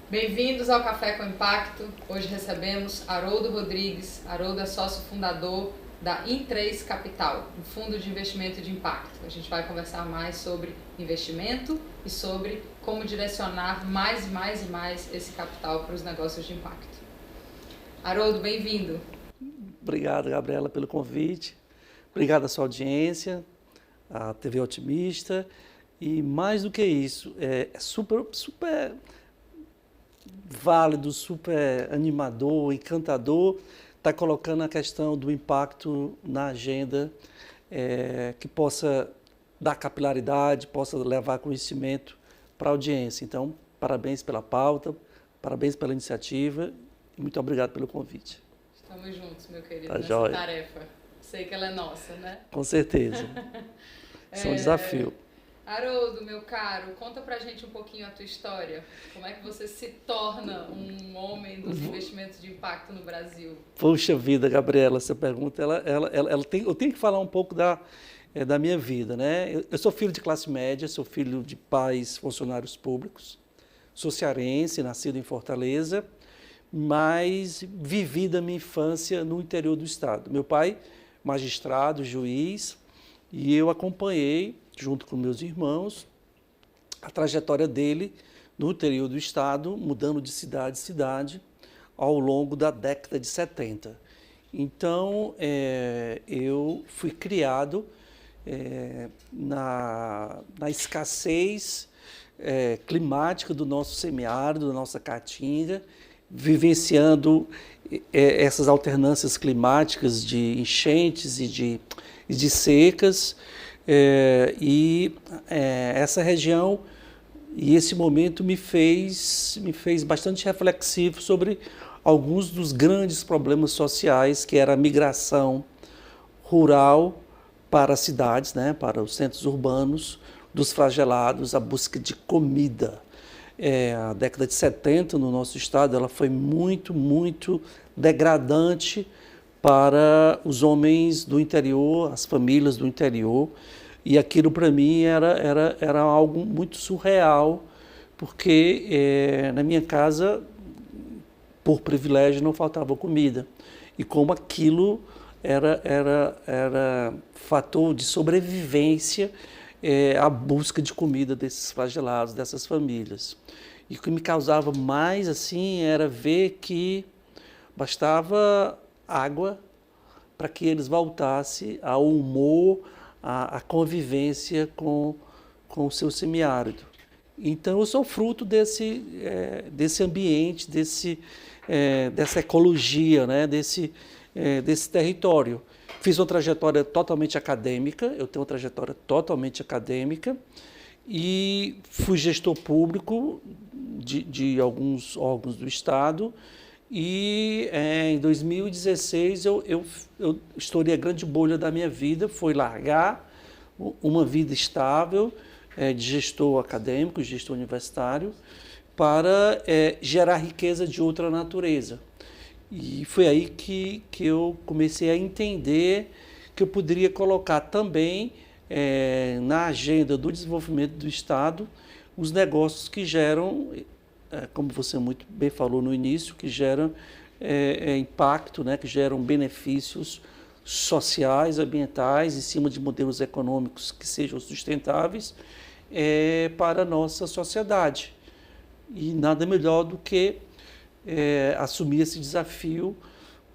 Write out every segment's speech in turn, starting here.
Bem-vindos ao Café com Impacto. Hoje recebemos Haroldo Rodrigues. Haroldo é sócio fundador da In3 Capital, um fundo de investimento de impacto. A gente vai conversar mais sobre investimento e sobre como direcionar mais e mais e mais esse capital para os negócios de impacto. Haroldo, bem-vindo. Obrigado, Gabriela, pelo convite. Obrigado à sua audiência, à TV Otimista. E mais do que isso, é super válido, super animador, encantador, estar colocando a questão do impacto na agenda, que possa dar capilaridade, possa levar conhecimento para a audiência. Então, parabéns pela pauta, parabéns pela iniciativa e muito obrigado pelo convite. Estamos juntos, meu querido, Tá nessa joia. tarefa. Sei que ela é nossa, né? Com certeza. Isso é um desafio. Haroldo, meu caro, conta pra gente um pouquinho a tua história. Como é que você se torna um homem dos investimentos de impacto no Brasil? Poxa vida, Gabriela, essa pergunta, eu tenho que falar um pouco da minha vida, né? Eu sou filho de classe média, sou filho de pais funcionários públicos, sou cearense, nascido em Fortaleza, mas vivi da minha infância no interior do estado. Meu pai, magistrado, juiz, e eu acompanhei, junto com meus irmãos, a trajetória dele no interior do estado, mudando de cidade em cidade, ao longo da década de 70. Então, eu fui criado na escassez climática do nosso semiárido, da nossa caatinga, vivenciando essas alternâncias climáticas de enchentes e de secas, essa região e esse momento me fez bastante reflexivo sobre alguns dos grandes problemas sociais, que era a migração rural para as cidades, né, para os centros urbanos, dos flagelados, a busca de comida. A década de 70 no nosso estado ela foi muito degradante para os homens do interior, as famílias do interior, e aquilo para mim era algo muito surreal, porque na minha casa, por privilégio, não faltava comida, e como aquilo era fator de sobrevivência, a busca de comida desses flagelados, dessas famílias. E o que me causava mais assim era ver que bastava água para que eles voltassem ao humor, à convivência com o seu semiárido. Então eu sou fruto desse ambiente, dessa ecologia, né? desse território. Fiz uma trajetória totalmente acadêmica, eu tenho uma trajetória totalmente acadêmica e fui gestor público de alguns órgãos do Estado e em 2016 eu estourei a grande bolha da minha vida, foi largar uma vida estável de gestor acadêmico, gestor universitário, para gerar riqueza de outra natureza. E foi aí que eu comecei a entender que eu poderia colocar também na agenda do desenvolvimento do Estado os negócios que geram, como você muito bem falou no início, que geram impacto, né, que geram benefícios sociais, ambientais, em cima de modelos econômicos que sejam sustentáveis para a nossa sociedade. E nada melhor do que assumir esse desafio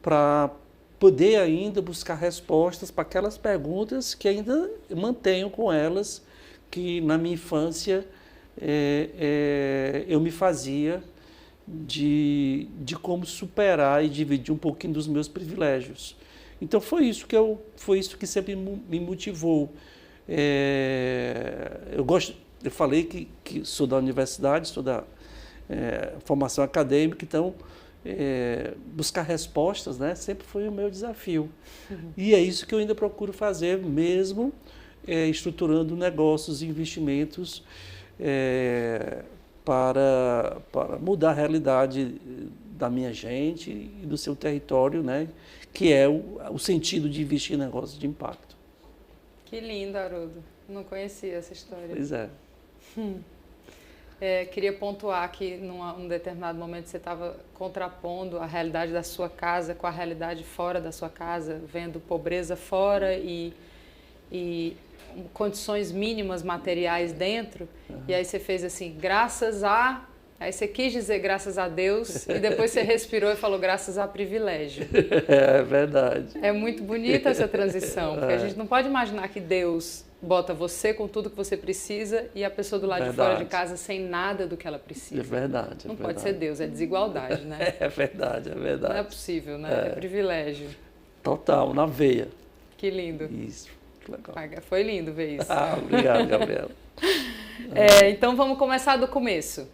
para poder ainda buscar respostas para aquelas perguntas que ainda mantenho com elas, que na minha infância eu me fazia de como superar e dividir um pouquinho dos meus privilégios. Então foi isso que sempre me motivou. Eu falei que sou da universidade, sou da formação acadêmica, então buscar respostas, né, sempre foi o meu desafio. E é isso que eu ainda procuro fazer, mesmo estruturando negócios e investimentos para mudar a realidade da minha gente e do seu território, né, que é o sentido de investir em negócios de impacto. Que lindo, Haroldo. Não conhecia essa história. Pois é. Queria pontuar que num determinado momento você estava contrapondo a realidade da sua casa com a realidade fora da sua casa, vendo pobreza fora e condições mínimas materiais dentro. E aí você fez assim, aí você quis dizer graças a Deus e depois você respirou e falou graças a privilégio. É verdade. É muito bonita essa transição, porque a gente não pode imaginar que Deus bota você com tudo que você precisa e a pessoa do lado de fora de casa sem nada do que ela precisa. É verdade. Não pode ser Deus, é desigualdade, né? É verdade, é verdade. Não é possível, né? É privilégio. Total, na veia. Que lindo. Isso, que legal. Foi lindo ver isso. Obrigado, Gabriela. Então vamos começar do começo.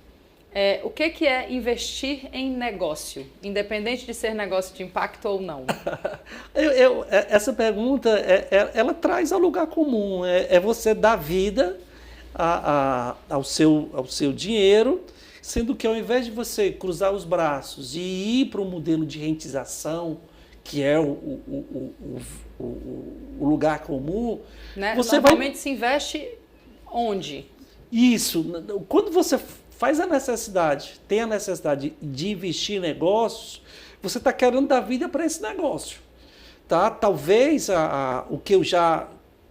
O que é investir em negócio, independente de ser negócio de impacto ou não? Essa pergunta, ela traz ao lugar comum, é você dar vida ao seu dinheiro, sendo que ao invés de você cruzar os braços e ir para um modelo de rentização, que é o lugar comum, né? Você normalmente se investe onde? Isso, quando você tem a necessidade de investir em negócios, você está querendo dar vida para esse negócio. Tá? Talvez o que eu já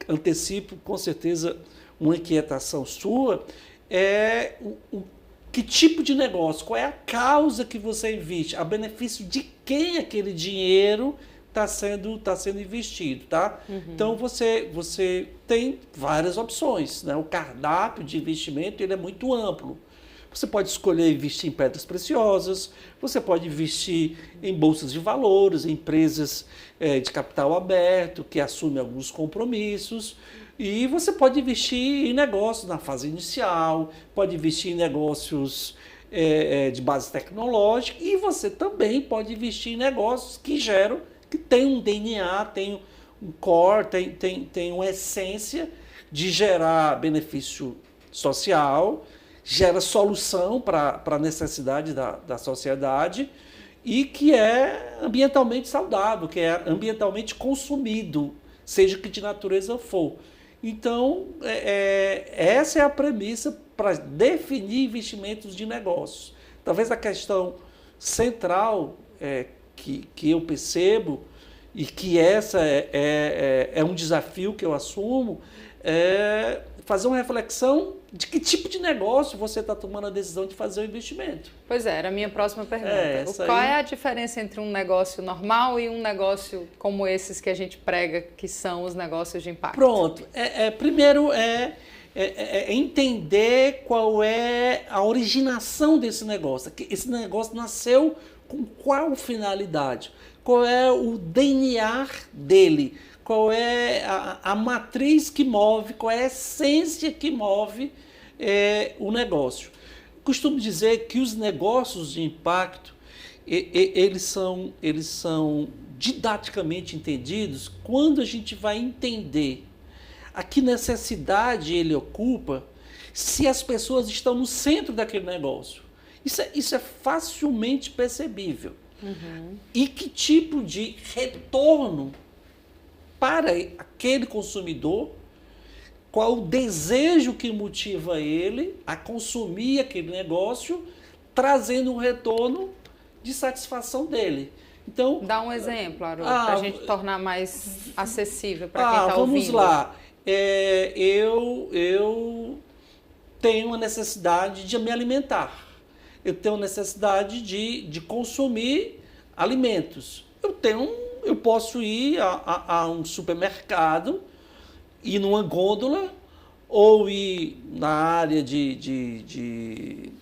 antecipo, com certeza, uma inquietação sua, é que tipo de negócio, qual é a causa que você investe, a benefício de quem aquele dinheiro está sendo investido. Tá? Então, você tem várias opções. Né? O cardápio de investimento ele é muito amplo. Você pode escolher investir em pedras preciosas, você pode investir em bolsas de valores, em empresas de capital aberto, que assumem alguns compromissos, e você pode investir em negócios na fase inicial, pode investir em negócios de base tecnológica, e você também pode investir em negócios que têm um DNA, tem um core, tem uma essência de gerar benefício social, gera solução para a necessidade da sociedade e que é ambientalmente saudável, que é ambientalmente consumido, seja que de natureza for. Então, essa é a premissa para definir investimentos de negócios. Talvez a questão central que eu percebo e que essa é um desafio que eu assumo, é fazer uma reflexão de que tipo de negócio você está tomando a decisão de fazer o investimento. Pois era a minha próxima pergunta. Qual é a diferença entre um negócio normal e um negócio como esses que a gente prega, que são os negócios de impacto? Pronto. Primeiro entender qual é a originação desse negócio. Esse negócio nasceu com qual finalidade? Qual é o DNA dele? Qual é a matriz que move, qual é a essência que move o negócio. Costumo dizer que os negócios de impacto, eles são didaticamente entendidos quando a gente vai entender a que necessidade ele ocupa, se as pessoas estão no centro daquele negócio. Isso é facilmente percebível. E que tipo de retorno para aquele consumidor, qual o desejo que motiva ele a consumir aquele negócio, trazendo um retorno de satisfação dele. Então, dá um exemplo, Haroldo, para a gente tornar mais acessível para quem está ouvindo. Vamos lá. Eu tenho uma necessidade de me alimentar. Eu tenho necessidade de consumir alimentos. Eu posso ir a um supermercado, ir numa gôndola ou ir na área de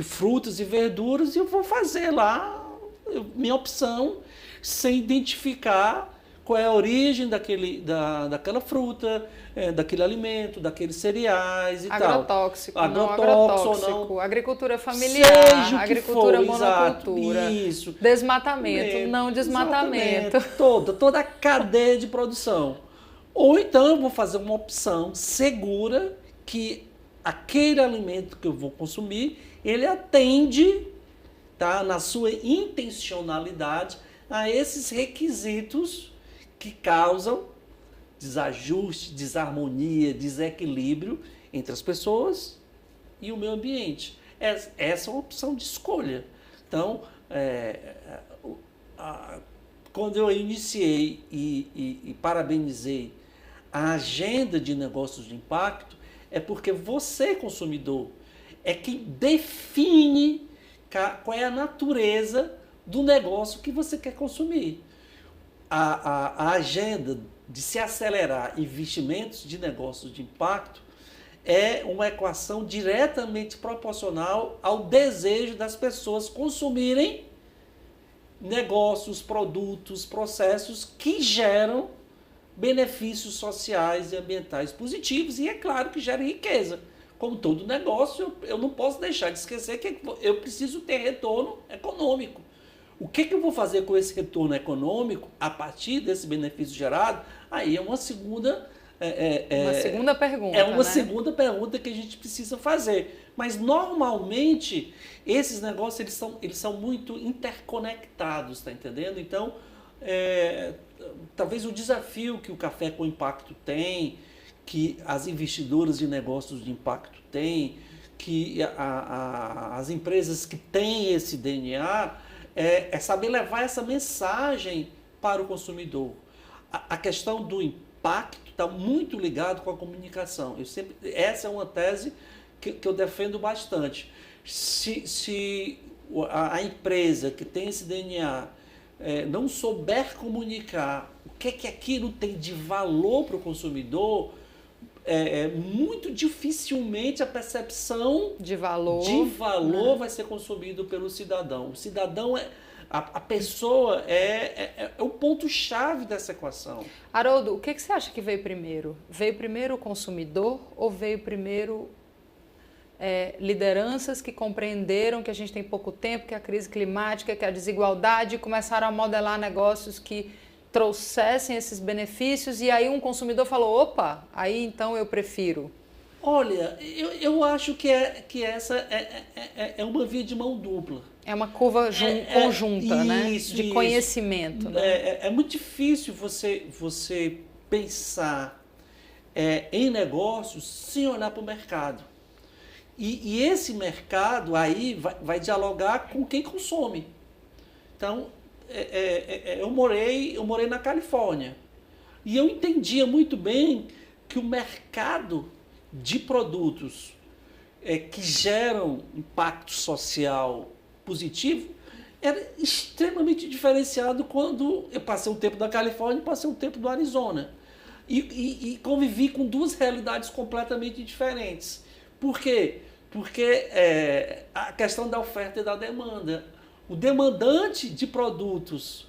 frutas e verduras e eu vou fazer lá minha opção sem identificar qual é a origem daquela fruta, daquele alimento, daqueles cereais e agrotóxico, tal. Agrotóxico, ou não. Agricultura familiar, agricultura monocultura, isso. Desmatamento, não desmatamento. Toda a cadeia de produção. Ou então eu vou fazer uma opção segura que aquele alimento que eu vou consumir, ele atende, tá, na sua intencionalidade a esses requisitos que causam desajuste, desarmonia, desequilíbrio entre as pessoas e o meio ambiente. Essa é uma opção de escolha. Então, quando eu iniciei e parabenizei a agenda de negócios de impacto, é porque você, consumidor, é quem define qual é a natureza do negócio que você quer consumir. A agenda de se acelerar investimentos de negócios de impacto é uma equação diretamente proporcional ao desejo das pessoas consumirem negócios, produtos, processos que geram benefícios sociais e ambientais positivos e, é claro, que geram riqueza. Como todo negócio, eu não posso deixar de esquecer que eu preciso ter retorno econômico. O que eu vou fazer com esse retorno econômico a partir desse benefício gerado? Aí é uma segunda... uma segunda pergunta. É uma segunda pergunta que a gente precisa fazer. Mas, normalmente, esses negócios eles são muito interconectados, tá entendendo? Então, talvez o desafio que o Café com Impacto tem, que as investidoras de negócios de impacto têm, que as empresas que têm esse DNA, é saber levar essa mensagem para o consumidor. A questão do impacto está muito ligado com a comunicação. Essa é uma tese que eu defendo bastante. Se a empresa que tem esse DNA não souber comunicar o que aquilo tem de valor para o consumidor, muito dificilmente a percepção de valor vai ser consumido pelo cidadão. O cidadão a pessoa é o ponto-chave dessa equação. Haroldo, o que você acha que veio primeiro? Veio primeiro o consumidor ou veio primeiro lideranças que compreenderam que a gente tem pouco tempo, que a crise climática, que a desigualdade, e começaram a modelar negócios que trouxessem esses benefícios, e aí um consumidor falou, opa, aí então eu prefiro? Olha, eu acho que essa é uma via de mão dupla. É uma curva conjunta, né? Isso, de conhecimento. Né? É muito difícil você pensar em negócios sem olhar para o mercado. E esse mercado aí vai dialogar com quem consome. Então, eu morei na Califórnia e eu entendia muito bem que o mercado de produtos que geram impacto social positivo era extremamente diferenciado quando eu passei um tempo na Califórnia e passei um tempo no Arizona. E convivi com duas realidades completamente diferentes. Por quê? Porque a questão da oferta e da demanda. O demandante de produtos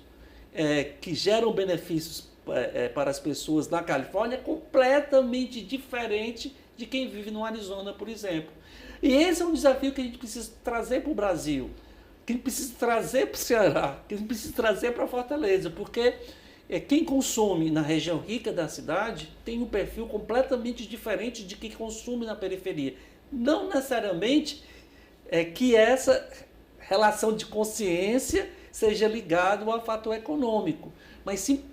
que geram benefícios para as pessoas na Califórnia é completamente diferente de quem vive no Arizona, por exemplo. E esse é um desafio que a gente precisa trazer para o Brasil, que a gente precisa trazer para o Ceará, que a gente precisa trazer para Fortaleza, porque quem consome na região rica da cidade tem um perfil completamente diferente de quem consome na periferia. Não necessariamente que essa relação de consciência seja ligada ao fator econômico, mas sim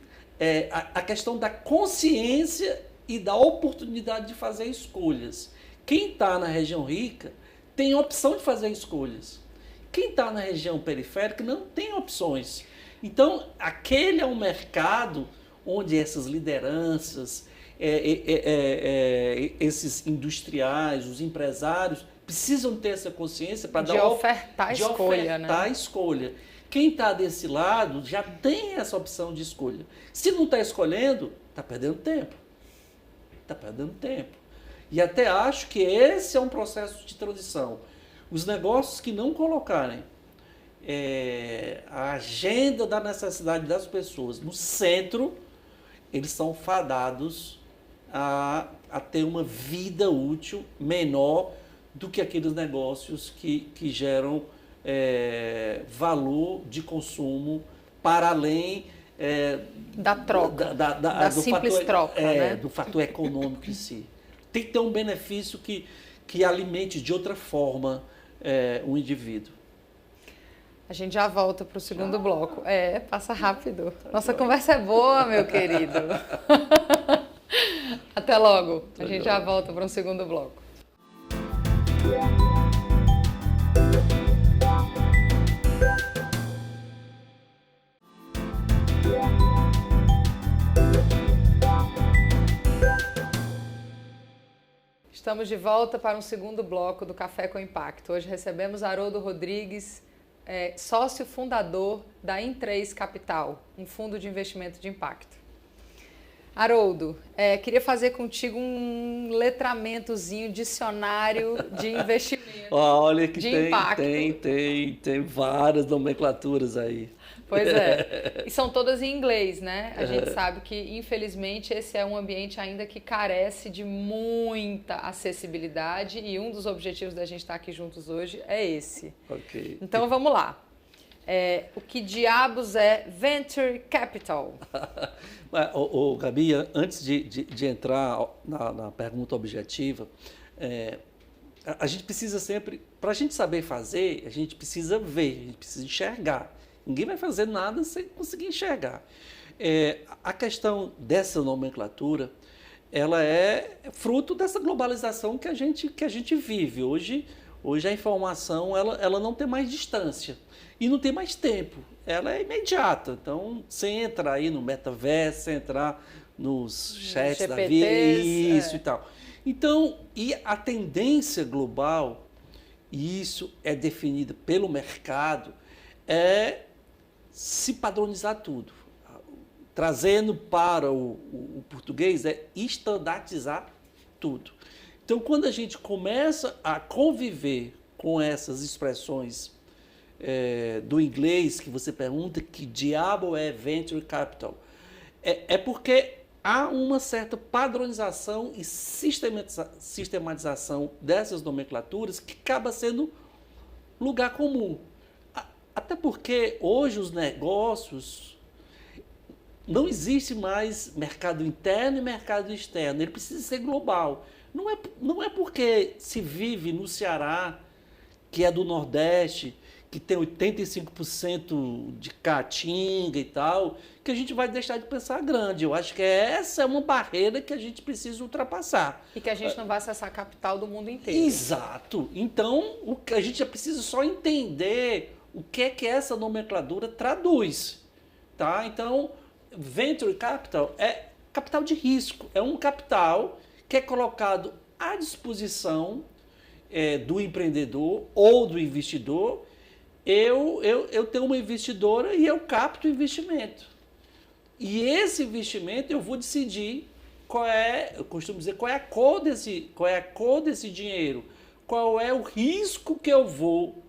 a questão da consciência e da oportunidade de fazer escolhas. Quem está na região rica tem a opção de fazer escolhas. Quem está na região periférica não tem opções. Então, aquele é um mercado onde essas lideranças, esses industriais, os empresários, precisam ter essa consciência para dar ofertar a escolha. Quem está desse lado já tem essa opção de escolha. Se não está escolhendo, está perdendo tempo. Está perdendo tempo. E até acho que esse é um processo de transição. Os negócios que não colocarem a agenda da necessidade das pessoas no centro, eles são fadados a ter uma vida útil menor do que aqueles negócios que geram valor de consumo para além da troca, da simples troca, né? Do fator econômico em si. Tem que ter um benefício que alimente de outra forma o indivíduo. A gente já volta para o segundo bloco. Passa rápido. Nossa conversa é boa, meu querido. Até logo. A gente já volta para um segundo bloco. Estamos de volta para um segundo bloco do Café com Impacto. Hoje recebemos Haroldo Rodrigues, sócio fundador da In3 Capital, um fundo de investimento de impacto. Haroldo, queria fazer contigo um letramentozinho, dicionário de investimento. Olha que de impacto. Tem várias nomenclaturas aí. Pois é, e são todas em inglês, né? A gente sabe que, infelizmente, esse é um ambiente ainda que carece de muita acessibilidade e um dos objetivos da gente estar aqui juntos hoje é esse. Ok. Então, vamos lá. O que diabos é Venture Capital? Gabi, antes de entrar na pergunta objetiva, a gente precisa sempre, para a gente saber fazer, a gente precisa ver, a gente precisa enxergar. Ninguém vai fazer nada sem conseguir enxergar. A questão dessa nomenclatura, ela é fruto dessa globalização que a gente vive. Hoje a informação ela não tem mais distância e não tem mais tempo. Ela é imediata. Então, você entra aí no metaverso, você entrar nos chats GPTs, da vida, isso e tal. Então, e a tendência global, e isso é definida pelo mercado, é se padronizar tudo. Trazendo para o português é estandartizar tudo. Então, quando a gente começa a conviver com essas expressões do inglês, que você pergunta que diabo é Venture Capital, é porque há uma certa padronização e sistematização dessas nomenclaturas que acaba sendo lugar comum. Até porque hoje os negócios, não existe mais mercado interno e mercado externo, ele precisa ser global. Não é porque se vive no Ceará, que é do Nordeste, que tem 85% de caatinga e tal, que a gente vai deixar de pensar grande. Eu acho que essa é uma barreira que a gente precisa ultrapassar. E que a gente não vai acessar a capital do mundo inteiro. Exato. Então, a gente já precisa só entender o que é essa nomenclatura traduz. Tá? Então, Venture Capital é capital de risco. É um capital que é colocado à disposição do empreendedor ou do investidor. Eu tenho uma investidora e eu capto o investimento. E esse investimento eu vou decidir eu costumo dizer, qual é a cor desse dinheiro, qual é o risco que eu vou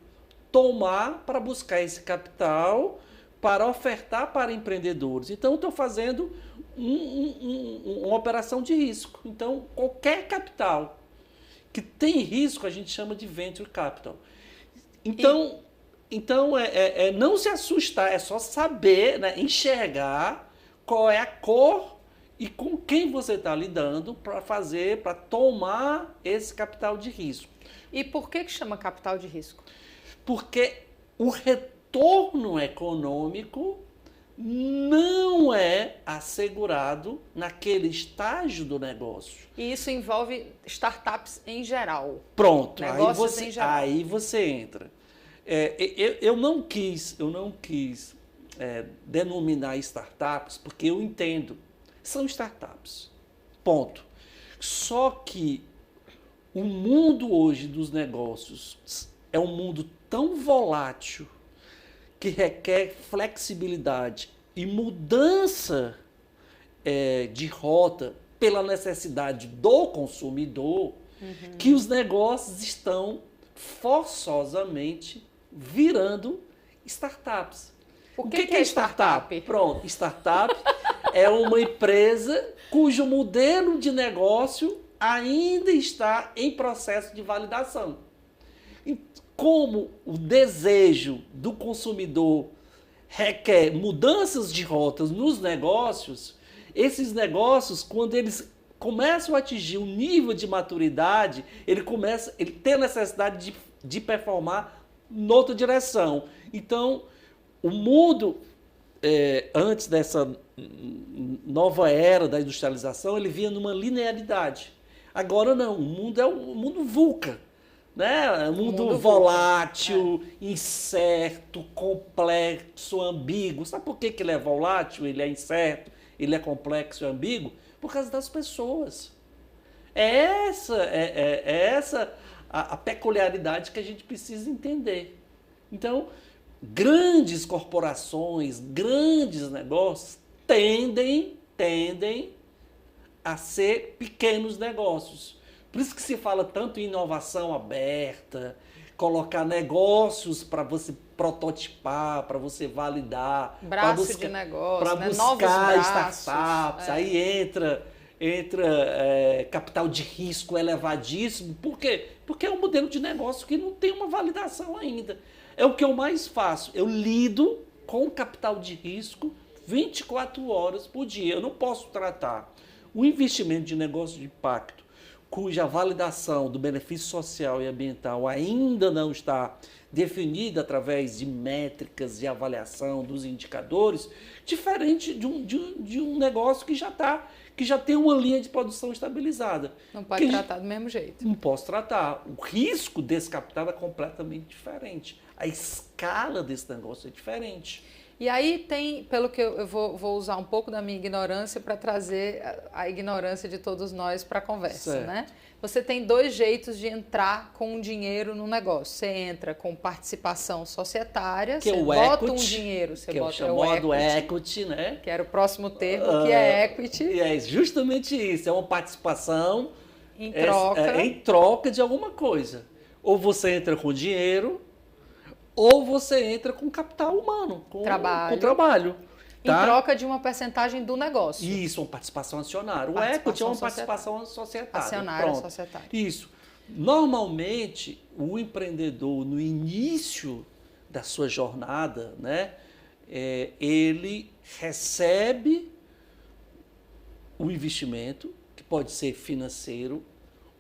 tomar para buscar esse capital, para ofertar para empreendedores. Então, estou fazendo uma operação de risco. Então, qualquer capital que tem risco, a gente chama de Venture Capital. Então, não se assustar, é só saber, né, enxergar qual é a cor e com quem você está lidando para tomar esse capital de risco. E por que chama capital de risco? Porque o retorno econômico não é assegurado naquele estágio do negócio. E isso envolve startups em geral. Pronto, negócios em geral. Aí você entra. Eu não quis denominar startups porque eu entendo. São startups. Ponto. Só que o mundo hoje dos negócios é um mundo tão volátil que requer flexibilidade e mudança de rota pela necessidade do consumidor, que os negócios estão forçosamente virando startups. O que é startup? Pronto, startup é uma empresa cujo modelo de negócio ainda está em processo de validação. Como o desejo do consumidor requer mudanças de rotas nos negócios, esses negócios, quando eles começam a atingir um nível de maturidade, ele tem a necessidade de performar noutra direção. Então, o mundo, antes dessa nova era da industrialização, ele vinha numa linearidade. Agora não, o mundo é o mundo VUCA. né? Mundo volátil, incerto, complexo, ambíguo. Sabe por que ele é volátil, ele é incerto, ele é complexo e ambíguo? Por causa das pessoas. É essa a peculiaridade que a gente precisa entender. Então, grandes corporações, grandes negócios tendem a ser pequenos negócios. Por isso que se fala tanto em inovação aberta, colocar negócios para você prototipar, para você validar, braço de negócio, para buscar startups. Aí entra capital de risco elevadíssimo. Por quê? Porque é um modelo de negócio que não tem uma validação ainda. É o que eu mais faço. Eu lido com capital de risco 24 horas por dia. Eu não posso tratar um investimento de negócio de impacto cuja validação do benefício social e ambiental ainda não está definida através de métricas de avaliação dos indicadores, diferente de um negócio que já tem uma linha de produção estabilizada. Não pode tratar do mesmo jeito. Não posso tratar. O risco desse capital é completamente diferente. A escala desse negócio é diferente. E aí tem, pelo que eu vou usar um pouco da minha ignorância para trazer a ignorância de todos nós para a conversa, certo, né? Você tem dois jeitos de entrar com dinheiro no negócio. Você entra com participação societária, que você bota um dinheiro, você bota o chamado equity, né? Que era o próximo termo, que é equity. E é justamente isso, é uma participação em troca. Em troca de alguma coisa. Ou você entra com dinheiro, ou você entra com capital humano, com trabalho. Tá? Em troca de uma percentagem do negócio. Isso, uma participação acionária. O equity é uma participação societária. Acionária societária. Isso. Normalmente, o empreendedor, no início da sua jornada, né, ele recebe o investimento, que pode ser financeiro,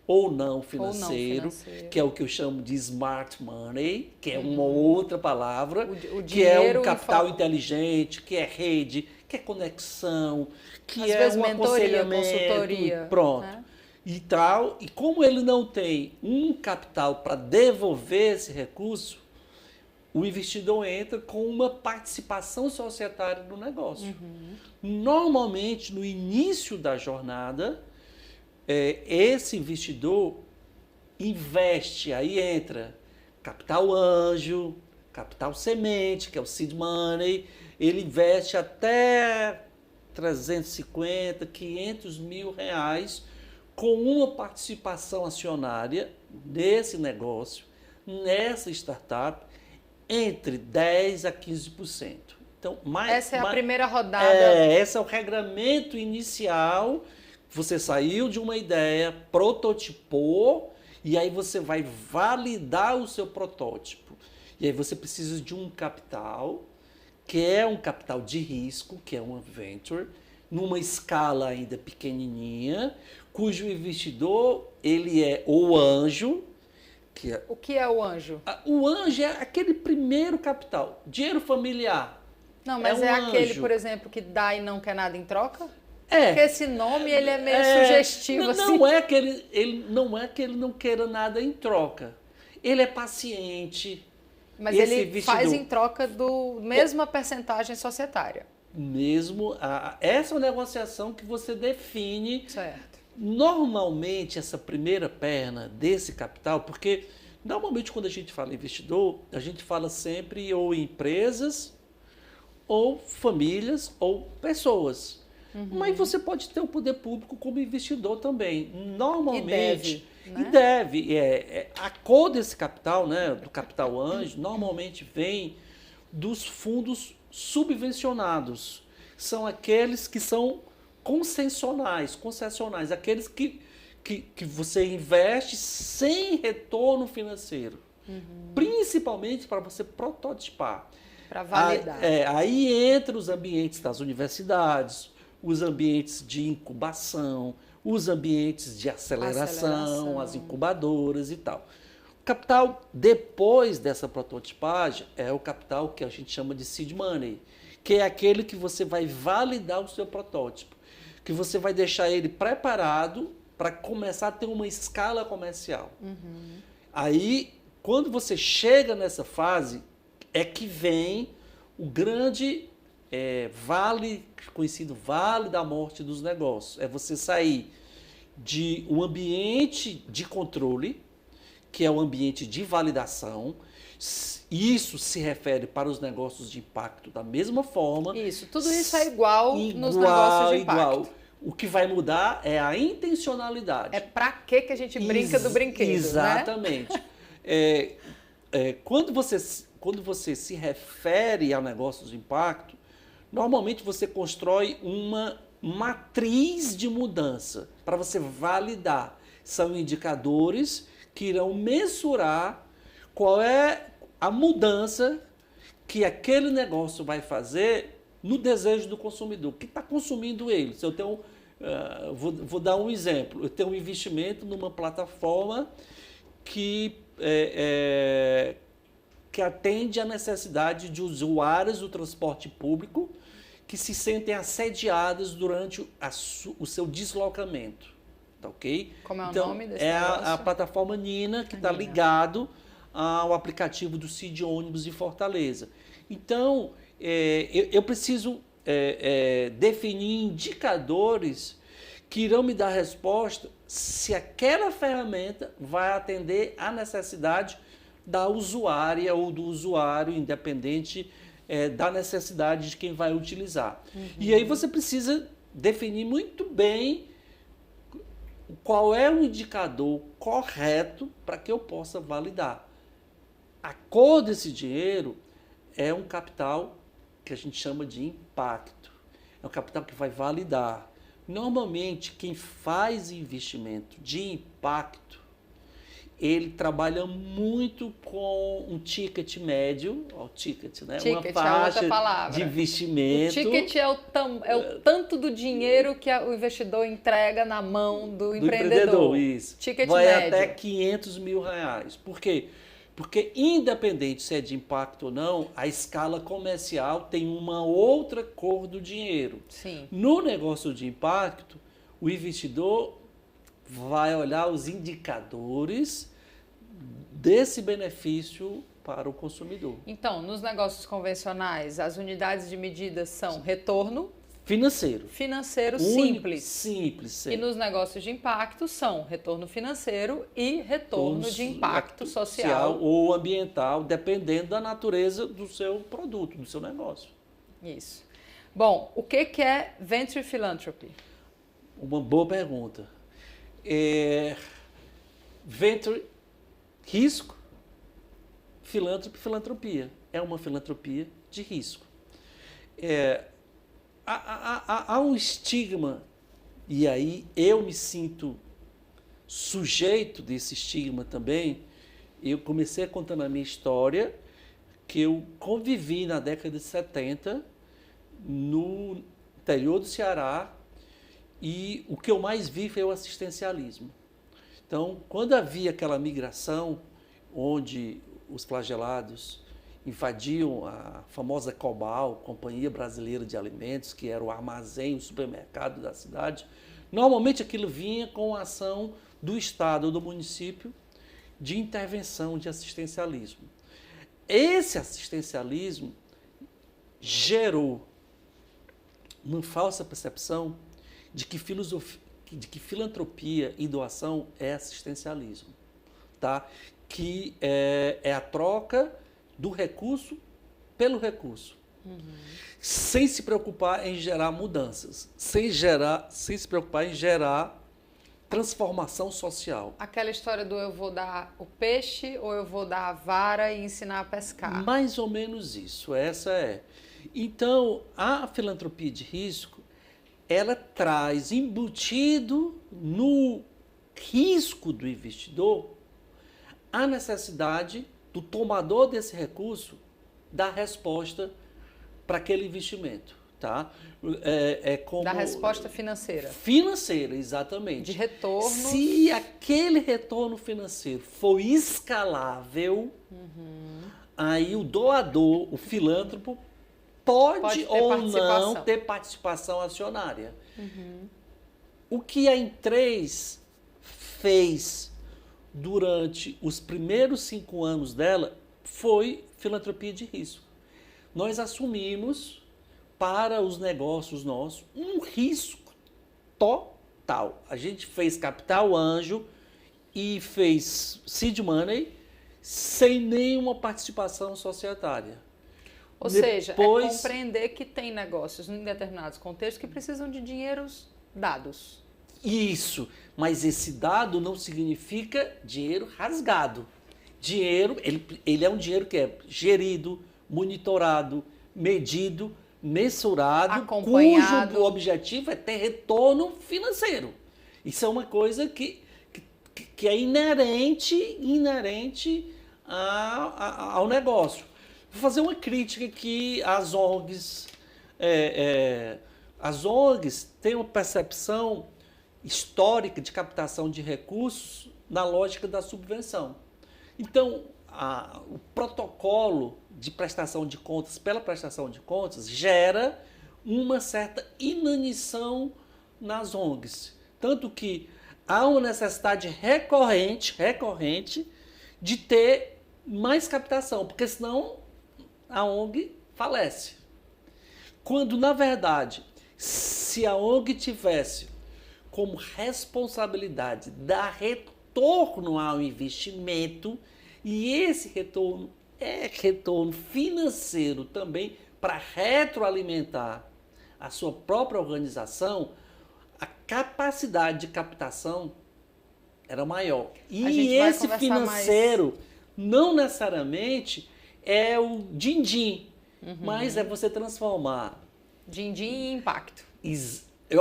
ou não financeiro, que é o que eu chamo de smart money, que é uma outra palavra, que é um capital inteligente, que é rede, que é conexão, que às vezes mentoria, consultoria. Pronto. Né? E tal. E como ele não tem um capital para devolver esse recurso, o investidor entra com uma participação societária no negócio. Normalmente, no início da jornada, esse investidor investe, aí entra capital anjo, capital semente, que é o seed money, ele investe até 350, 500 mil reais com uma participação acionária nesse negócio, nessa startup, entre 10% a 15%. Então, essa é a primeira rodada. Esse é o regramento inicial. Você saiu de uma ideia, prototipou, e aí você vai validar o seu protótipo. E aí você precisa de um capital, que é um capital de risco, que é uma venture, numa escala ainda pequenininha, cujo investidor ele é o anjo. O que é o anjo? O anjo é aquele primeiro capital, dinheiro familiar. Não, mas é aquele, por exemplo, que dá e não quer nada em troca? Porque esse nome ele é meio sugestivo. Não é que ele não queira nada em troca. Ele é paciente. Mas ele faz em troca do mesma percentagem societária. Essa é uma negociação que você define. Certo. Normalmente, essa primeira perna desse capital, porque normalmente quando a gente fala investidor, a gente fala sempre ou em empresas, ou famílias, ou pessoas. Mas você pode ter o poder público como investidor também. Normalmente. E deve. A cor desse capital, né, do capital anjo, normalmente vem dos fundos subvencionados. São aqueles que são concessionais, aqueles que você investe sem retorno financeiro. Principalmente para você prototipar. Para validar. Aí entra os ambientes das universidades, os ambientes de incubação, os ambientes de aceleração, as incubadoras e tal. O capital, depois dessa prototipagem, é o capital que a gente chama de seed money, que é aquele que você vai validar o seu protótipo, que você vai deixar ele preparado para começar a ter uma escala comercial. Aí, quando você chega nessa fase, é que vem o grande vale, conhecido vale da morte dos negócios. É você sair de um ambiente de controle, que é o ambiente de validação. Isso se refere para os negócios de impacto da mesma forma. Isso, tudo isso é igual nos negócios de impacto. Igual. O que vai mudar é a intencionalidade. É para que a gente brinca do brinquedo, exatamente. Né? Quando você se refere a negócios de impacto, normalmente você constrói uma matriz de mudança para você validar. São indicadores que irão mensurar qual é a mudança que aquele negócio vai fazer no desejo do consumidor, que está consumindo ele. Se eu tenho, vou dar um exemplo, eu tenho um investimento numa plataforma que atende à necessidade de usuários do transporte público que se sentem assediados durante o seu deslocamento. Tá, ok? Como é o nome desse negócio? É a plataforma Nina, que está ligado ao aplicativo do Cid Ônibus de Fortaleza. Então, eu preciso definir indicadores que irão me dar resposta se aquela ferramenta vai atender à necessidade da usuária ou do usuário, independente da necessidade de quem vai utilizar. Uhum. E aí você precisa definir muito bem qual é o indicador correto para que eu possa validar. A cor desse dinheiro é um capital que a gente chama de impacto. É um capital que vai validar. Normalmente, quem faz investimento de impacto, ele trabalha muito com um ticket médio, o ticket, né? Ticket, uma faixa é outra palavra. De investimento. O ticket é o tanto do dinheiro que o investidor entrega na mão do empreendedor. Isso. Ticket vai médio. Até R$500 mil. Por quê? Porque independente se é de impacto ou não, a escala comercial tem uma outra cor do dinheiro. Sim. No negócio de impacto, o investidor vai olhar os indicadores desse benefício para o consumidor. Então, nos negócios convencionais, as unidades de medida são retorno financeiro simples. E nos negócios de impacto são retorno financeiro e retorno de impacto social ou ambiental, dependendo da natureza do seu produto, do seu negócio. Isso. Bom, o que é Venture Philanthropy? Uma boa pergunta. Venture, risco, filantropia. É uma filantropia de risco. Há um estigma, e aí eu me sinto sujeito desse estigma também. Eu comecei contando a minha história, que eu convivi na década de 70 no interior do Ceará, e o que eu mais vi foi o assistencialismo. Então, quando havia aquela migração, onde os flagelados invadiam a famosa Cobal, Companhia Brasileira de Alimentos, que era o armazém, o supermercado da cidade, normalmente aquilo vinha com a ação do Estado ou do município de intervenção, de assistencialismo. Esse assistencialismo gerou uma falsa percepção de que filantropia e doação é assistencialismo, tá? Que é a troca do recurso pelo recurso, sem se preocupar em gerar mudanças, sem se preocupar em gerar transformação social. Aquela história do eu vou dar o peixe ou eu vou dar a vara e ensinar a pescar. Mais ou menos isso, essa é. Então, a filantropia de risco, ela traz embutido no risco do investidor a necessidade do tomador desse recurso dar resposta para aquele investimento, tá? Da resposta financeira. Financeira, exatamente. De retorno. Se aquele retorno financeiro for escalável, aí o doador, o filântropo, pode ou não ter participação acionária. O que a Em3 fez durante os primeiros 5 anos dela, foi filantropia de risco. Nós assumimos para os negócios nossos um risco total. A gente fez capital anjo e fez seed money sem nenhuma participação societária. Ou seja, é compreender que tem negócios em determinados contextos que precisam de dinheiros dados. Isso, mas esse dado não significa dinheiro rasgado. Dinheiro, ele é um dinheiro que é gerido, monitorado, medido, mensurado, acompanhado, cujo objetivo é ter retorno financeiro. Isso é uma coisa que é inerente ao negócio. Vou fazer uma crítica aqui às ONGs. As ONGs têm uma percepção histórica de captação de recursos na lógica da subvenção. Então, o protocolo de prestação de contas pela prestação de contas gera uma certa inanição nas ONGs. Tanto que há uma necessidade recorrente de ter mais captação, porque senão a ONG falece. Quando, na verdade, se a ONG tivesse como responsabilidade dar retorno ao investimento, e esse retorno é retorno financeiro também para retroalimentar a sua própria organização, a capacidade de captação era maior. E esse financeiro não necessariamente é o din-din, mas é você transformar din-din em impacto.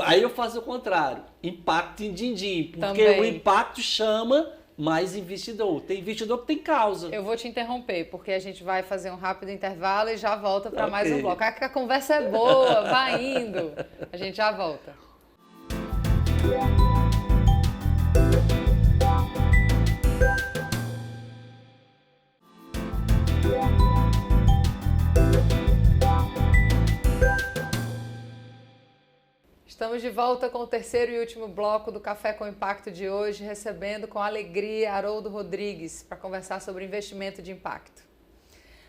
Aí eu faço o contrário, impacto em din-din, porque também. O impacto chama mais investidor. Tem investidor que tem causa. Eu vou te interromper, porque a gente vai fazer um rápido intervalo e já volta para mais um bloco. A conversa é boa, vai indo. A gente já volta. Estamos de volta com o terceiro e último bloco do Café com Impacto de hoje, recebendo com alegria Haroldo Rodrigues para conversar sobre investimento de impacto.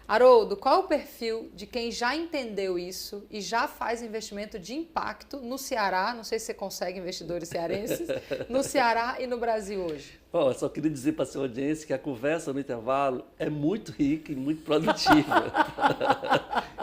Haroldo, qual é o perfil de quem já entendeu isso e já faz investimento de impacto no Ceará? Não sei se você consegue investidores cearenses, no Ceará e no Brasil hoje. Bom, eu só queria dizer para a sua audiência que a conversa no intervalo é muito rica e muito produtiva.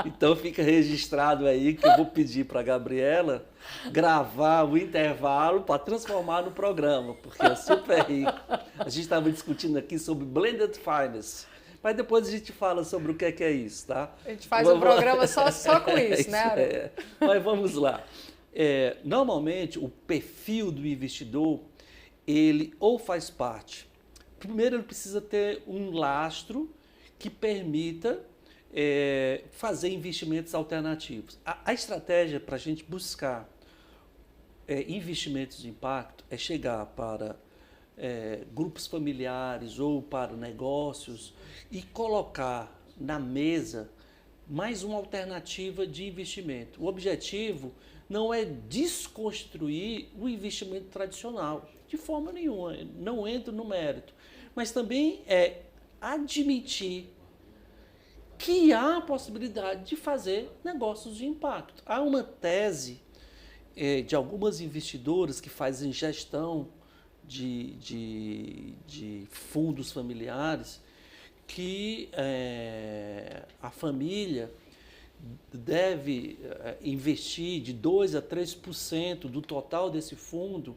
Então fica registrado aí que eu vou pedir para a Gabriela gravar o intervalo para transformar no programa, porque é super rico. A gente estava discutindo aqui sobre Blended Finance. Mas depois a gente fala sobre o que é isso, tá? A gente faz um programa só com isso, né, Haroldo? Mas vamos lá. Normalmente, o perfil do investidor, ele ou faz parte... Primeiro, ele precisa ter um lastro que permita fazer investimentos alternativos. A estratégia para a gente buscar investimentos de impacto é chegar para grupos familiares ou para negócios e colocar na mesa mais uma alternativa de investimento. O objetivo não é desconstruir o investimento tradicional, de forma nenhuma, não entro no mérito, mas também é admitir que há a possibilidade de fazer negócios de impacto. Há uma tese de algumas investidoras que fazem gestão de fundos familiares que a família deve investir de 2% a 3% do total desse fundo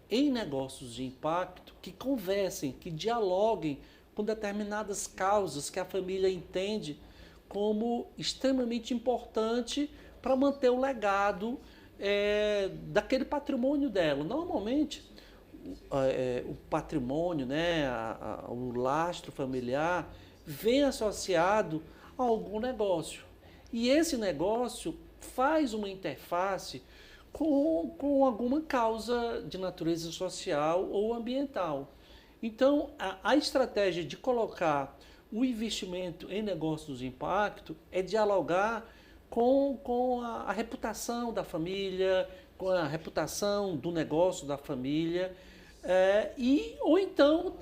em negócios de impacto que conversem, que dialoguem com determinadas causas que a família entende como extremamente importante para manter o legado daquele patrimônio dela. Normalmente, o patrimônio, né, o lastro familiar, vem associado a algum negócio. E esse negócio faz uma interface com alguma causa de natureza social ou ambiental. Então, a estratégia de colocar o investimento em negócios de impacto é dialogar com a reputação da família, com a reputação do negócio da família, ou então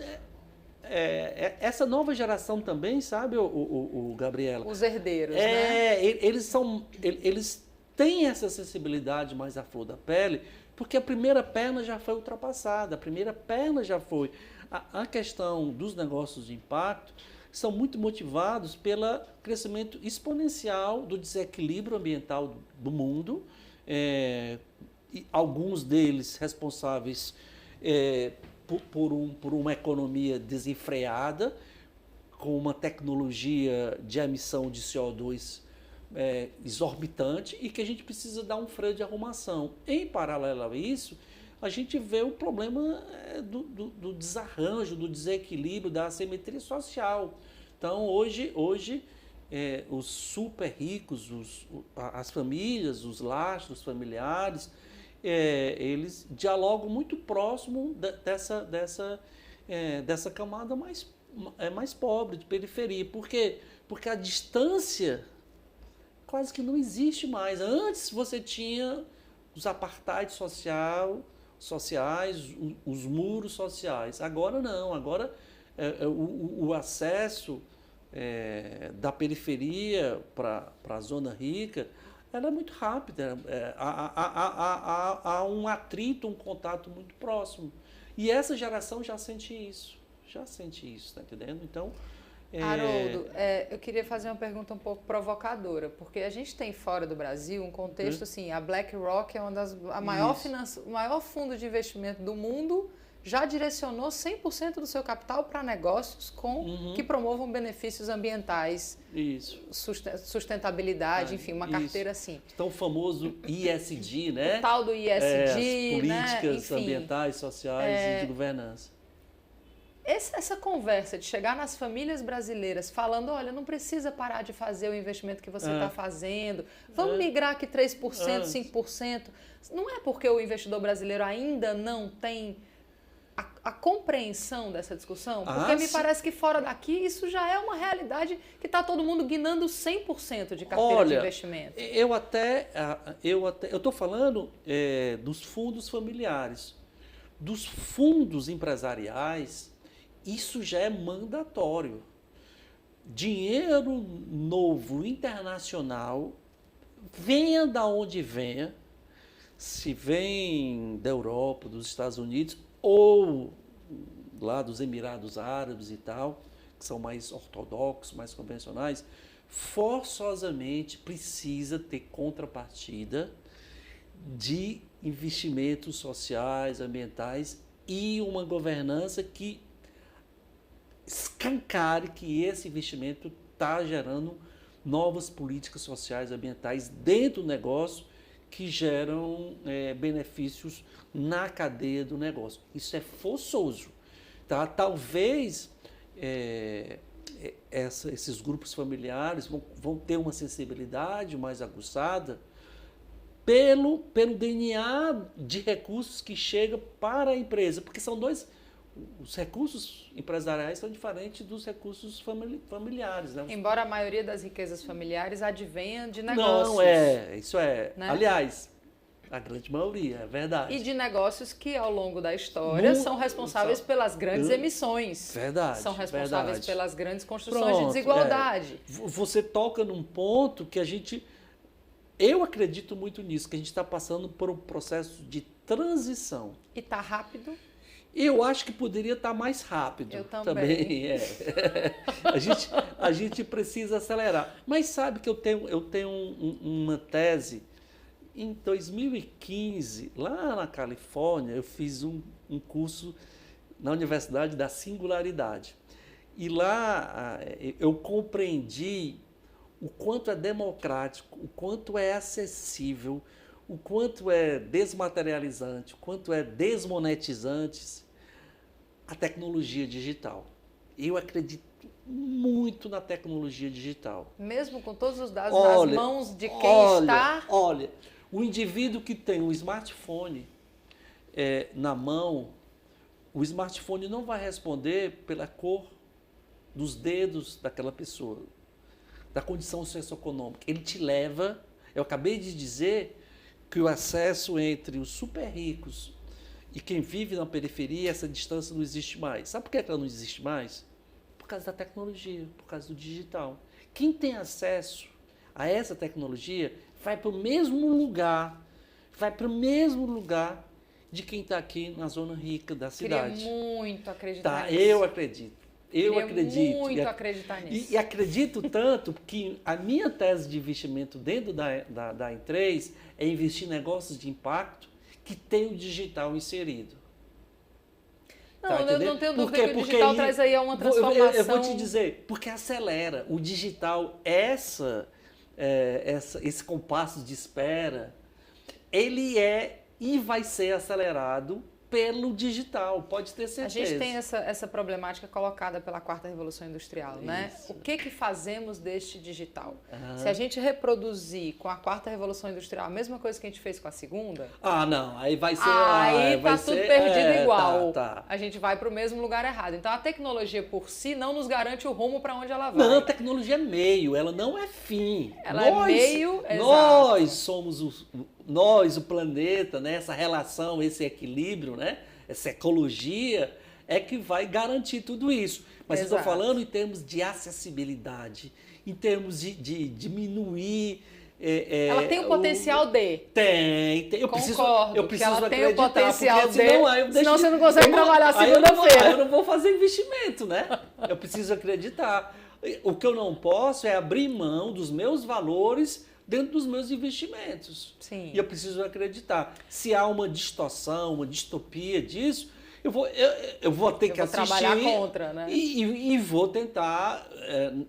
essa nova geração também, sabe, o Gabriela? Os herdeiros, né? Eles têm essa sensibilidade mais à flor da pele, porque a primeira perna já foi ultrapassada, a primeira perna já foi. A questão dos negócios de impacto são muito motivados pelo crescimento exponencial do desequilíbrio ambiental do mundo, e alguns deles responsáveis por uma economia desenfreada, com uma tecnologia de emissão de CO2 exorbitante e que a gente precisa dar um freio de arrumação. Em paralelo a isso, a gente vê o problema do desarranjo, do desequilíbrio, da assimetria social. Então, hoje os super ricos, as famílias, os lastros familiares, eles dialogam muito próximo dessa camada mais pobre, de periferia. Por quê? Porque a distância quase que não existe mais. Antes você tinha os apartheid sociais, os muros sociais. Agora não. Agora o acesso da periferia para a zona rica, ela é muito rápida. Há um atrito, um contato muito próximo. E essa geração já sente isso. Tá entendendo? Então, Haroldo, eu queria fazer uma pergunta um pouco provocadora, porque a gente tem fora do Brasil um contexto assim, a BlackRock é o maior fundo de investimento do mundo, já direcionou 100% do seu capital para negócios que promovam benefícios ambientais, sustentabilidade, enfim, uma carteira assim. Então o famoso ISD, né? O tal do ISD, as políticas ambientais, sociais e de governança. Essa conversa de chegar nas famílias brasileiras falando, olha, não precisa parar de fazer o investimento que você está fazendo, vamos migrar aqui 3%, 5%. Não é porque o investidor brasileiro ainda não tem a compreensão dessa discussão? Porque me parece que fora daqui isso já é uma realidade que está todo mundo guinando 100% de carteira de investimento. Eu estou falando dos fundos familiares. Dos fundos empresariais, isso já é mandatório. Dinheiro novo, internacional, venha da onde venha, se vem da Europa, dos Estados Unidos ou lá dos Emirados Árabes e tal, que são mais ortodoxos, mais convencionais, forçosamente precisa ter contrapartida de investimentos sociais, ambientais e uma governança que escancare que esse investimento está gerando novas políticas sociais, ambientais dentro do negócio que geram benefícios na cadeia do negócio. Isso é forçoso. Tá? Talvez esses grupos familiares vão ter uma sensibilidade mais aguçada pelo DNA de recursos que chega para a empresa, porque são os recursos empresariais são diferentes dos recursos familiares. Né? Embora a maioria das riquezas familiares advenha de negócios. Não, isso é. Né? Aliás, a grande maioria, é verdade. E de negócios que, ao longo da história, são responsáveis pelas grandes emissões. Verdade. São responsáveis pelas grandes construções de desigualdade. Você toca num ponto que eu acredito muito nisso, que a gente está passando por um processo de transição. E está rápido? Eu acho que poderia estar mais rápido. Eu também. A gente precisa acelerar. Mas sabe que eu tenho uma tese. Em 2015, lá na Califórnia, eu fiz um curso na Universidade da Singularidade. E lá eu compreendi o quanto é democrático, o quanto é acessível, o quanto é desmaterializante, o quanto é desmonetizante a tecnologia digital. Eu acredito muito na tecnologia digital. Mesmo com todos os dados nas mãos de quem está... Olha, o indivíduo que tem um smartphone na mão, o smartphone não vai responder pela cor dos dedos daquela pessoa, da condição socioeconômica. Ele te leva... Eu acabei de dizer que o acesso entre os super ricos E quem vive na periferia, essa distância não existe mais. Sabe por que ela não existe mais? Por causa da tecnologia, por causa do digital. Quem tem acesso a essa tecnologia vai para o mesmo lugar, de quem está aqui na zona rica da cidade. Queria muito acreditar Tá, nisso. eu acredito. Eu acredito. Muito acreditar nisso. E acredito tanto que a minha tese de investimento dentro da Em3 é investir em negócios de impacto que tem o digital inserido. Não, Tá, eu não tenho dúvida que o digital traz aí uma transformação. Eu vou te dizer, porque acelera. O digital, esse compasso de espera, ele é e vai ser acelerado pelo digital, pode ter certeza. A gente tem essa problemática colocada pela quarta revolução industrial, né? O que fazemos deste digital? Se a gente reproduzir com a quarta revolução industrial a mesma coisa que a gente fez com a segunda... Ah, não, aí vai ser... Aí vai tá tudo ser, perdido igual. Tá. A gente vai para o mesmo lugar errado. Então a tecnologia por si não nos garante o rumo para onde ela vai. Não, a tecnologia é meio, ela não é fim. Ela é meio, nós somos o planeta, né? Essa relação, esse equilíbrio, né? Essa ecologia é que vai garantir tudo isso. Mas Exato. eu estou falando em termos de acessibilidade, em termos de diminuir... ela tem o potencial de... Tem. Eu Concordo, preciso ela tem o acreditar, potencial porque senão você não consegue trabalhar segunda-feira. Eu não vou fazer investimento, né? Eu preciso acreditar. O que eu não posso é abrir mão dos meus valores dentro dos meus investimentos. Sim. E eu preciso acreditar. Se há uma distorção, uma distopia disso, eu vou ter que assistir. Trabalhar contra, né? E vou tentar,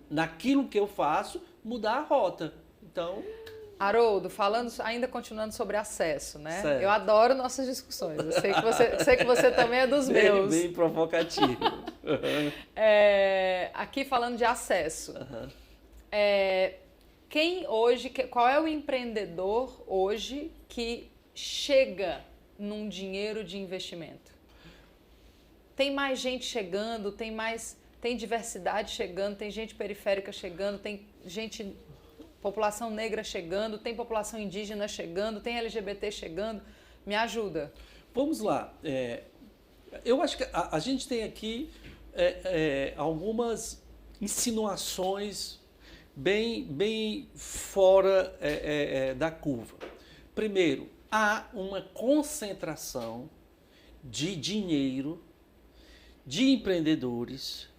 naquilo que eu faço, mudar a rota. Então... Haroldo, ainda continuando sobre acesso, né? Certo. Eu adoro nossas discussões. Eu sei que você também é dos meus. Bem provocativo. Aqui falando de acesso. Uhum. Qual é o empreendedor hoje que chega num dinheiro de investimento? Tem mais gente chegando, tem diversidade chegando, tem gente periférica chegando, tem população negra chegando, tem população indígena chegando, tem LGBT chegando. Me ajuda. Vamos lá. Eu acho que a gente tem aqui algumas insinuações bem fora da curva. Primeiro, há uma concentração de dinheiro, de empreendedores,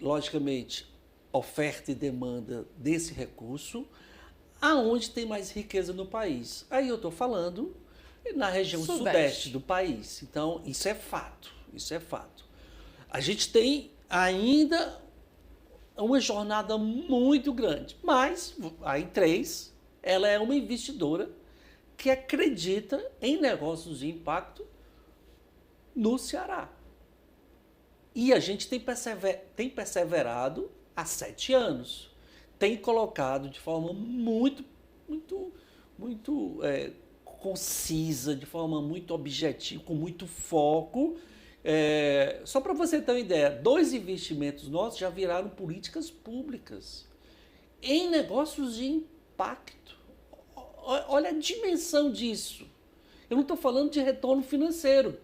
logicamente, oferta e demanda desse recurso, aonde tem mais riqueza no país. Aí eu estou falando na região sudeste do país. Então, isso é fato. A gente tem ainda uma jornada muito grande, mas a Em3, ela é uma investidora que acredita em negócios de impacto no Ceará. E a gente tem perseverado há 7 anos. Tem colocado de forma muito concisa, de forma muito objetiva, com muito foco. Só para você ter uma ideia, 2 investimentos nossos já viraram políticas públicas em negócios de impacto. Olha a dimensão disso. Eu não estou falando de retorno financeiro.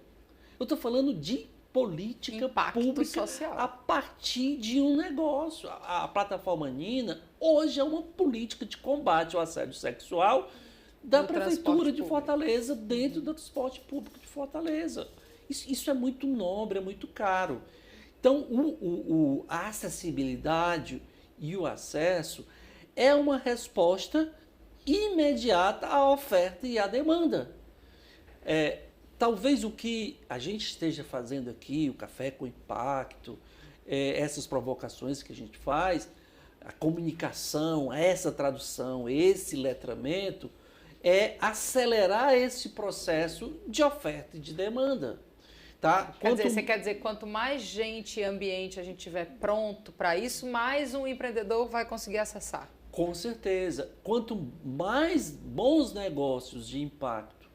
Eu estou falando de política pública social a partir de um negócio. A plataforma Nina hoje é uma política de combate ao assédio sexual da Prefeitura de Fortaleza, dentro do transporte público de Fortaleza. Isso é muito nobre, é muito caro. Então, a acessibilidade e o acesso é uma resposta imediata à oferta e à demanda. Talvez o que a gente esteja fazendo aqui, o Café com Impacto, essas provocações que a gente faz, a comunicação, essa tradução, esse letramento, é acelerar esse processo de oferta e de demanda. Tá? Você quer dizer, quanto mais gente e ambiente a gente tiver pronto para isso, mais um empreendedor vai conseguir acessar. Com certeza. Quanto mais bons negócios de impacto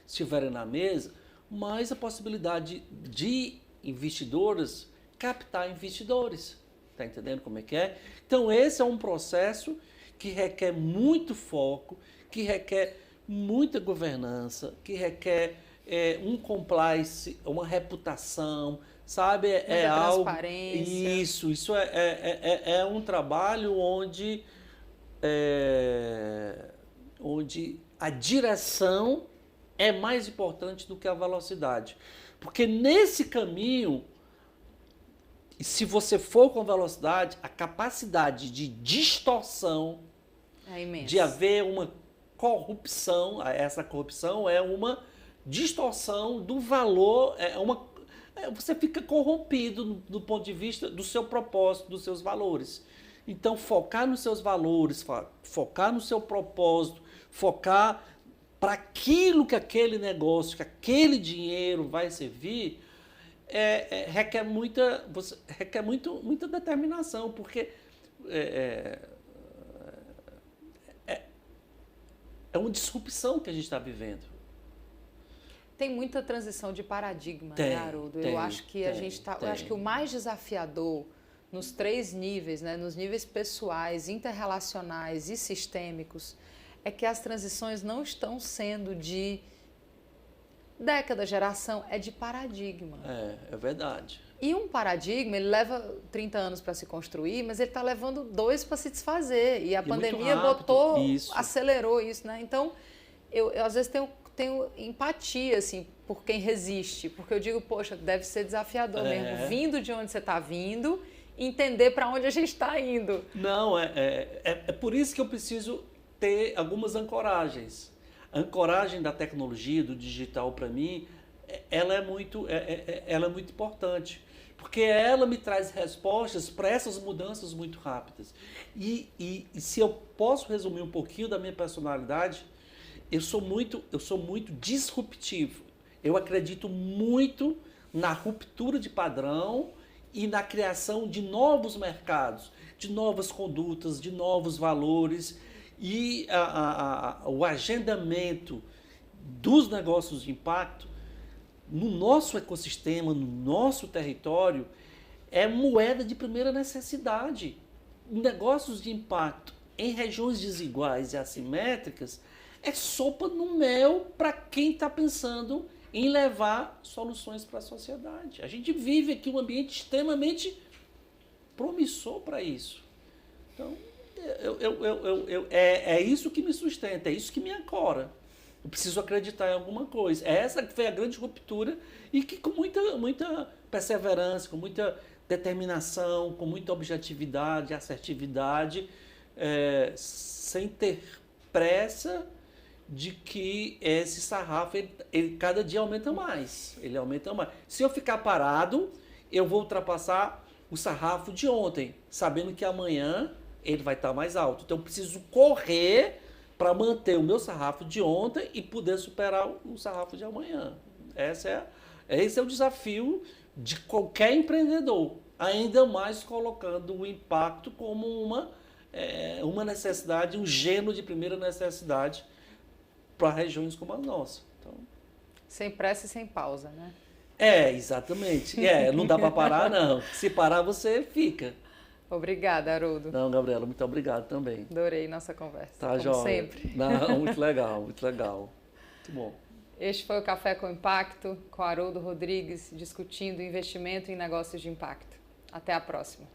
estiverem na mesa, mais a possibilidade de investidoras captar investidores. Está entendendo como é que é? Então, esse é um processo que requer muito foco, que requer muita governança, que requer um compliance, uma reputação, sabe? É Muita algo. transparência. Isso é um trabalho onde a direção é mais importante do que a velocidade. Porque nesse caminho, se você for com velocidade, a capacidade de distorção, É imenso. de haver uma corrupção, essa corrupção é uma distorção do valor, você fica corrompido do ponto de vista do seu propósito, dos seus valores. Então, focar nos seus valores, focar no seu propósito, focar para aquilo que aquele negócio, que aquele dinheiro vai servir, requer muita determinação, porque é uma disrupção que a gente está vivendo. Tem muita transição de paradigma, Tem, né, Haroldo? tem, Eu acho que a gente tá, eu acho que o mais desafiador nos 3 níveis, né, nos níveis pessoais, interrelacionais e sistêmicos, é que as transições não estão sendo de década, geração, é de paradigma. É verdade. E um paradigma, ele leva 30 anos para se construir, mas ele está levando 2 para se desfazer. E a pandemia botou, acelerou isso, né? Então, eu às vezes tenho empatia, assim, por quem resiste. Porque eu digo, poxa, deve ser desafiador mesmo. Vindo de onde você está vindo, entender para onde a gente está indo. Não, é por isso que eu preciso ter algumas ancoragens. A ancoragem da tecnologia, do digital, para mim, ela é muito importante, porque ela me traz respostas para essas mudanças muito rápidas. E se eu posso resumir um pouquinho da minha personalidade, eu sou muito disruptivo. Eu acredito muito na ruptura de padrão e na criação de novos mercados, de novas condutas, de novos valores. E o agendamento dos negócios de impacto no nosso ecossistema, no nosso território, é moeda de primeira necessidade. Negócios de impacto em regiões desiguais e assimétricas é sopa no mel para quem está pensando em levar soluções para a sociedade. A gente vive aqui um ambiente extremamente promissor para isso. Então, é isso que me sustenta, é isso que me ancora. Eu preciso acreditar em alguma coisa. Essa foi a grande ruptura e que com muita perseverança, com muita determinação, com muita objetividade, assertividade, sem ter pressa de que esse sarrafo, ele cada dia aumenta mais. Ele aumenta mais. Se eu ficar parado, eu vou ultrapassar o sarrafo de ontem, sabendo que amanhã ele vai estar mais alto. Então eu preciso correr para manter o meu sarrafo de ontem e poder superar o sarrafo de amanhã. Esse é o desafio de qualquer empreendedor, ainda mais colocando o impacto como uma necessidade, um gênero de primeira necessidade para regiões como a nossa. Então, sem pressa e sem pausa, né? Exatamente. Não dá para parar, não. Se parar, você fica. Obrigada, Haroldo. Não, Gabriela, muito obrigado também. Adorei nossa conversa, tá, como joia. sempre. Não, muito legal, muito legal. Muito bom. Este foi o Café com Impacto, com Haroldo Rodrigues, discutindo investimento em negócios de impacto. Até a próxima.